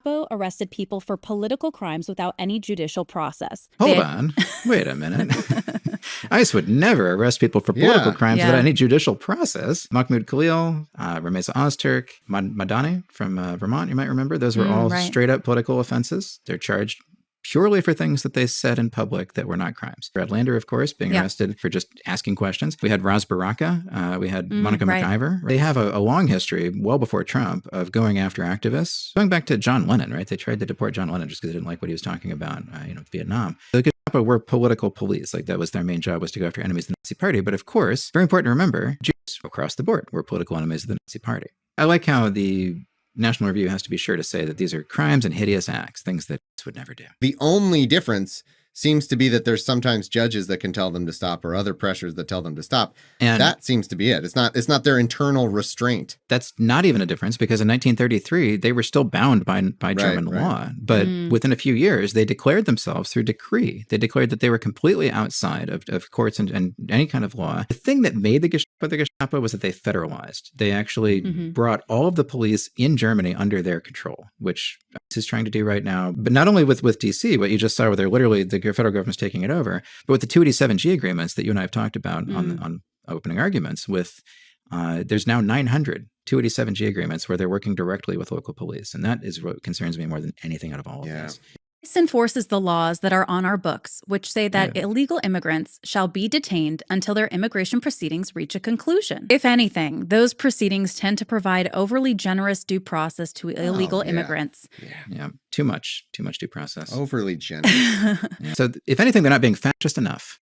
Gestapo arrested people for political crimes without any judicial process. Hold on. Wait a minute. ICE would never arrest people for political crimes without any judicial process. Mahmoud Khalil, Rameza Ozturk, Madani from Vermont, you might remember. Those were all straight up political offenses. They're charged purely for things that they said in public that were not crimes. Brad Lander, of course, being arrested for just asking questions. We had Ras Baraka. We had Monica McIver. They have a long history, well before Trump, of going after activists. Going back to John Lennon, right? They tried to deport John Lennon just because they didn't like what he was talking about, Vietnam. The Gestapo were political police. Like, that was their main job, was to go after enemies of the Nazi Party. But of course, very important to remember, Jews across the board were political enemies of the Nazi Party. I like how the National Review has to be sure to say that these are crimes and hideous acts, things that would never do. The only difference seems to be that there's sometimes judges that can tell them to stop or other pressures that tell them to stop. And that seems to be it. It's not their internal restraint. That's not even a difference, because in 1933, they were still bound by German law. But within a few years, they declared themselves through decree. They declared that they were completely outside of courts and any kind of law. The thing that made the Gestapo was that they federalized. They actually brought all of the police in Germany under their control, which ICE is trying to do right now. But not only with DC, what you just saw, where they're literally, the federal government's taking it over, but with the 287G agreements that you and I have talked about on opening arguments with, there's now 900 287G agreements where they're working directly with local police. And that is what concerns me more than anything out of all of this. This enforces the laws that are on our books, which say that illegal immigrants shall be detained until their immigration proceedings reach a conclusion. If anything, those proceedings tend to provide overly generous due process to illegal immigrants. Yeah, too much due process. Overly generous. So if anything, they're not being fascist enough.